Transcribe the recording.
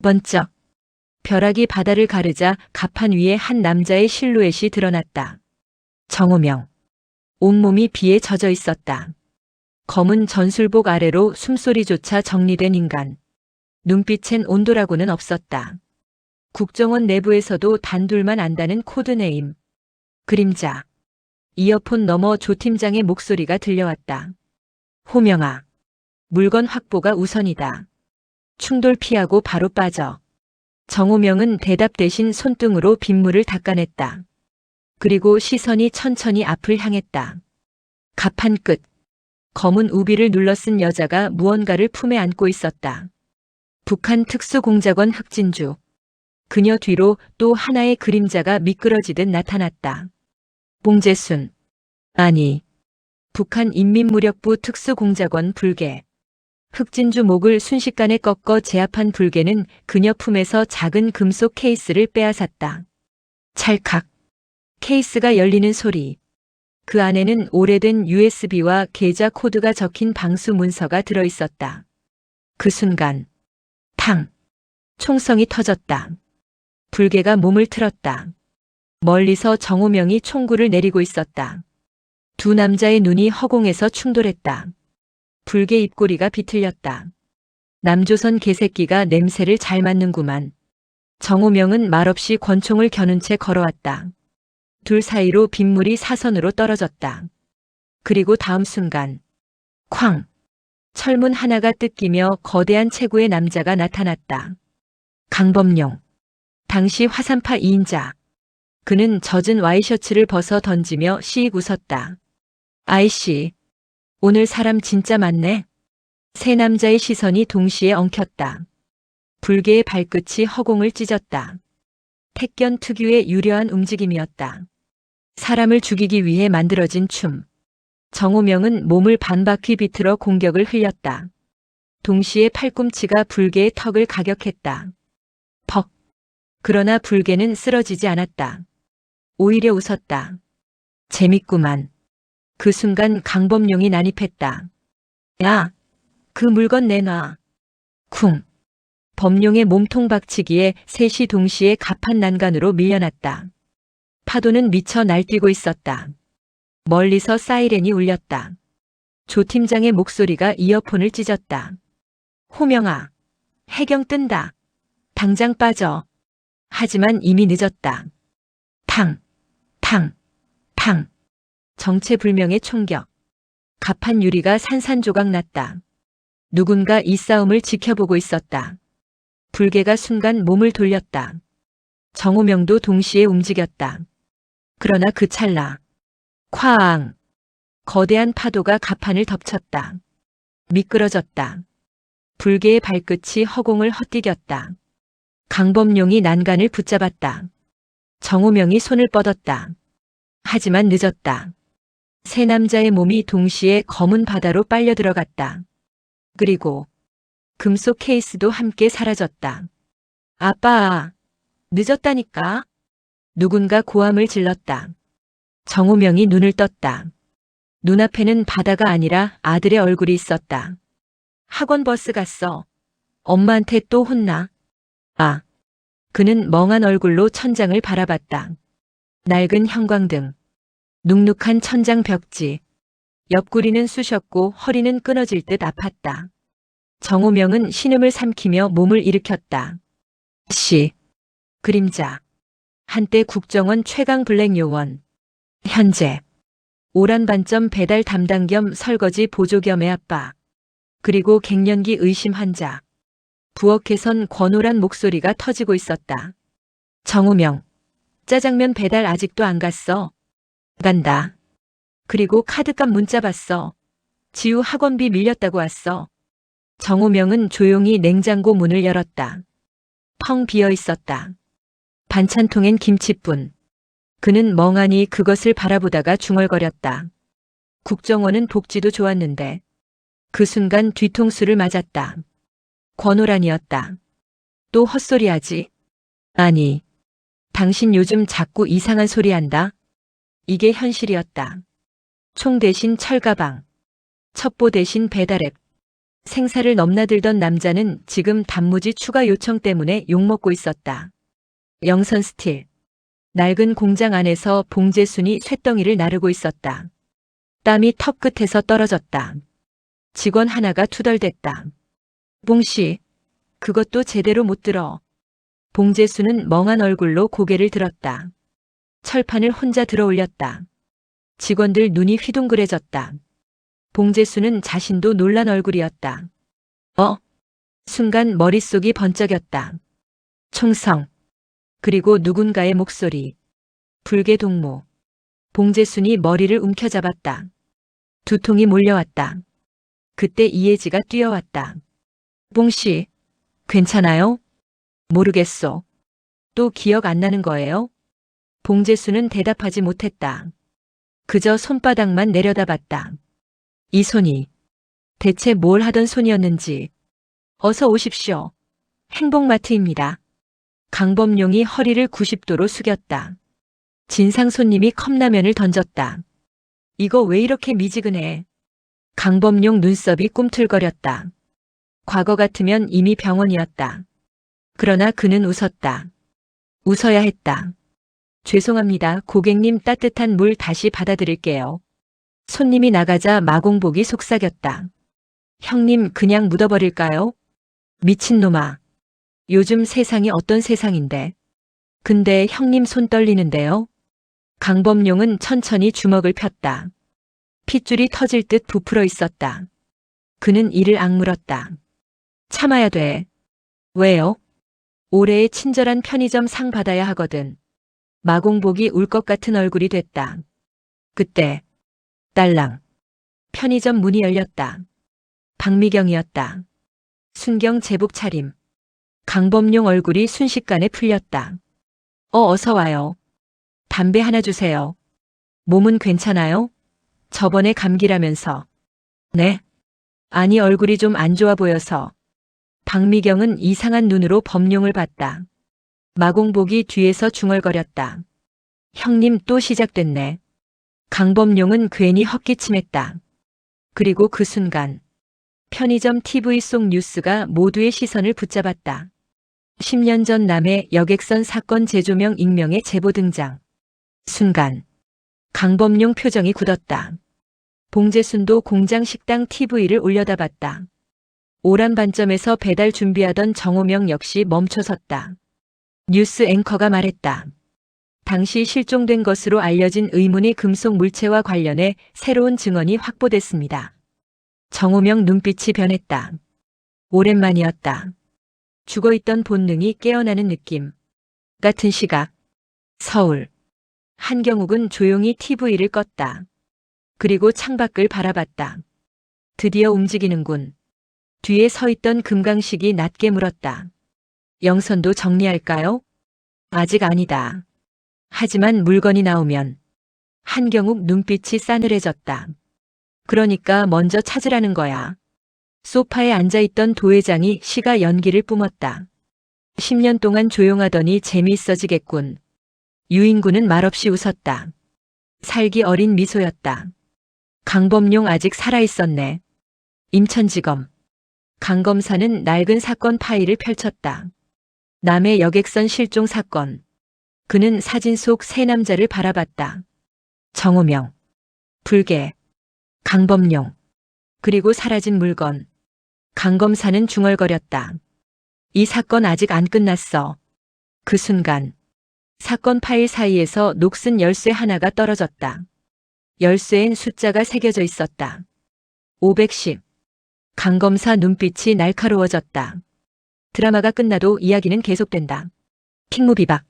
번쩍. 벼락이 바다를 가르자 갑판 위에 한 남자의 실루엣이 드러났다. 정우명. 온몸이 비에 젖어 있었다. 검은 전술복 아래로 숨소리조차 정리된 인간. 눈빛엔 온도라고는 없었다. 국정원 내부에서도 단둘만 안다는 코드네임. 그림자. 이어폰 너머 조 팀장의 목소리가 들려왔다. 호명아. 물건 확보가 우선이다. 충돌 피하고 바로 빠져. 정우명은 대답 대신 손등으로 빗물을 닦아냈다. 그리고 시선이 천천히 앞을 향했다. 갑판 끝. 검은 우비를 눌러쓴 여자가 무언가를 품에 안고 있었다. 북한 특수공작원 흑진주. 그녀 뒤로 또 하나의 그림자가 미끄러지듯 나타났다. 봉재순. 아니. 북한 인민무력부 특수공작원 불개. 흑진주 목을 순식간에 꺾어 제압한 불개는 그녀 품에서 작은 금속 케이스를 빼앗았다. 찰칵. 케이스가 열리는 소리. 그 안에는 오래된 USB와 계좌 코드가 적힌 방수 문서가 들어있었다. 그 순간 탕! 총성이 터졌다. 불개가 몸을 틀었다. 멀리서 정우명이 총구를 내리고 있었다. 두 남자의 눈이 허공에서 충돌했다. 불개 입꼬리가 비틀렸다. 남조선 개새끼가 냄새를 잘 맡는구만. 정우명은 말없이 권총을 겨눈 채 걸어왔다. 둘 사이로 빗물이 사선으로 떨어졌다. 그리고 다음 순간 쾅! 철문 하나가 뜯기며 거대한 체구의 남자가 나타났다. 강범용. 당시 화산파 2인자. 그는 젖은 와이셔츠를 벗어 던지며 씩 웃었다. 아이씨, 오늘 사람 진짜 많네. 세 남자의 시선이 동시에 엉켰다. 불개의 발끝이 허공을 찢었다. 택견 특유의 유려한 움직임이었다. 사람을 죽이기 위해 만들어진 춤. 정우명은 몸을 반바퀴 비틀어 공격을 흘렸다. 동시에 팔꿈치가 불개의 턱을 가격했다. 퍽. 그러나 불개는 쓰러지지 않았다. 오히려 웃었다. 재밌구만. 그 순간 강범용이 난입했다. 야, 그 물건 내놔. 쿵. 범용의 몸통 박치기에 셋이 동시에 갑판 난간으로 밀려났다. 파도는 미쳐 날뛰고 있었다. 멀리서 사이렌이 울렸다. 조 팀장의 목소리가 이어폰을 찢었다. 호명아, 해경 뜬다. 당장 빠져. 하지만 이미 늦었다. 탕, 탕, 탕. 정체불명의 총격. 갑판 유리가 산산조각 났다. 누군가 이 싸움을 지켜보고 있었다. 불개가 순간 몸을 돌렸다. 정우명도 동시에 움직였다. 그러나 그 찰나. 쾅! 거대한 파도가 갑판을 덮쳤다. 미끄러졌다. 불개의 발끝이 허공을 헛디뎠다. 강범용이 난간을 붙잡았다. 정우명이 손을 뻗었다. 하지만 늦었다. 세 남자의 몸이 동시에 검은 바다로 빨려 들어갔다. 그리고 금속 케이스도 함께 사라졌다. 아빠, 늦었다니까. 누군가 고함을 질렀다. 정우명이 눈을 떴다. 눈앞에는 바다가 아니라 아들의 얼굴이 있었다. 학원 버스 갔어. 엄마한테 또 혼나. 아. 그는 멍한 얼굴로 천장을 바라봤다. 낡은 형광등. 눅눅한 천장 벽지. 옆구리는 쑤셨고 허리는 끊어질 듯 아팠다. 정우명은 신음을 삼키며 몸을 일으켰다. 씨. 그림자. 한때 국정원 최강 블랙 요원. 현재. 오란 반점 배달 담당 겸 설거지 보조 겸의 아빠. 그리고 갱년기 의심 환자. 부엌에선 권오란 목소리가 터지고 있었다. 정우명. 짜장면 배달 아직도 안 갔어. 간다. 그리고 카드값 문자 봤어. 지우 학원비 밀렸다고 왔어. 정우명은 조용히 냉장고 문을 열었다. 텅 비어 있었다. 반찬통엔 김치뿐. 그는 멍하니 그것을 바라보다가 중얼거렸다. 국정원은 복지도 좋았는데. 그 순간 뒤통수를 맞았다. 권오란이었다. 또 헛소리하지? 아니. 당신 요즘 자꾸 이상한 소리 한다. 이게 현실이었다. 총 대신 철가방. 첩보 대신 배달앱. 생사를 넘나들던 남자는 지금 단무지 추가 요청 때문에 욕먹고 있었다. 영선 스틸. 낡은 공장 안에서 봉제순이 쇳덩이를 나르고 있었다. 땀이 턱끝에서 떨어졌다. 직원 하나가 투덜댔다. 봉씨, 그것도 제대로 못 들어. 봉제순은 멍한 얼굴로 고개를 들었다. 철판을 혼자 들어 올렸다. 직원들 눈이 휘둥그레졌다. 봉제순은 자신도 놀란 얼굴이었다. 순간 머릿속이 번쩍였다. 총성. 그리고 누군가의 목소리. 불계 동무. 봉제순이 머리를 움켜잡았다. 두통이 몰려왔다. 그때 이혜지가 뛰어왔다. 봉씨, 괜찮아요? 모르겠소. 또 기억 안 나는 거예요? 봉제순은 대답하지 못했다. 그저 손바닥만 내려다봤다. 이 손이 대체 뭘 하던 손이었는지. 어서 오십시오. 행복마트입니다. 강범용이 허리를 90도로 숙였다. 진상 손님이 컵라면을 던졌다. 이거 왜 이렇게 미지근해? 강범용 눈썹이 꿈틀거렸다. 과거 같으면 이미 병원이었다. 그러나 그는 웃었다. 웃어야 했다. 죄송합니다. 고객님 따뜻한 물 다시 받아드릴게요. 손님이 나가자 마공복이 속삭였다. 형님 그냥 묻어버릴까요? 미친놈아. 요즘 세상이 어떤 세상인데. 근데 형님 손 떨리는데요? 강범용은 천천히 주먹을 폈다. 핏줄이 터질 듯 부풀어 있었다. 그는 이를 악물었다. 참아야 돼. 왜요? 올해의 친절한 편의점 상 받아야 하거든. 마공복이 울 것 같은 얼굴이 됐다. 그때 딸랑 편의점 문이 열렸다. 박미경이었다. 순경 제복 차림. 강범용 얼굴이 순식간에 풀렸다. 어서 와요. 담배 하나 주세요. 몸은 괜찮아요? 저번에 감기라면서. 네. 아니 얼굴이 좀 안 좋아 보여서. 박미경은 이상한 눈으로 범용을 봤다. 마공복이 뒤에서 중얼거렸다. 형님 또 시작됐네. 강범용은 괜히 헛기침했다. 그리고 그 순간 편의점 TV 속 뉴스가 모두의 시선을 붙잡았다. 10년 전 남해 여객선 사건 재조명 익명의 제보 등장. 순간 강범용 표정이 굳었다. 봉제순도 공장 식당 TV를 올려다봤다. 오란 반점에서 배달 준비하던 정호명 역시 멈춰섰다. 뉴스 앵커가 말했다. 당시 실종된 것으로 알려진 의문의 금속 물체와 관련해 새로운 증언이 확보됐습니다. 정호명 눈빛이 변했다. 오랜만이었다. 죽어있던 본능이 깨어나는 느낌. 같은 시각. 서울. 한경욱은 조용히 TV를 껐다. 그리고 창밖을 바라봤다. 드디어 움직이는군. 뒤에 서 있던 금강식이 낮게 물었다. 영선도 정리할까요? 아직 아니다. 하지만 물건이 나오면. 한경욱 눈빛이 싸늘해졌다. 그러니까 먼저 찾으라는 거야. 소파에 앉아있던 도회장이 시가 연기를 뿜었다. 10년 동안 조용하더니 재미있어지겠군. 유인구는 말없이 웃었다. 살기 어린 미소였다. 강범용 아직 살아있었네. 인천지검. 강 검사는 낡은 사건 파일을 펼쳤다. 남해 여객선 실종 사건. 그는 사진 속 세 남자를 바라봤다. 정호명. 불계. 강범용. 그리고 사라진 물건. 강 검사는 중얼거렸다. 이 사건 아직 안 끝났어. 그 순간 사건 파일 사이에서 녹슨 열쇠 하나가 떨어졌다. 열쇠엔 숫자가 새겨져 있었다. 510. 강 검사 눈빛이 날카로워졌다. 드라마가 끝나도 이야기는 계속된다. 킹무비박.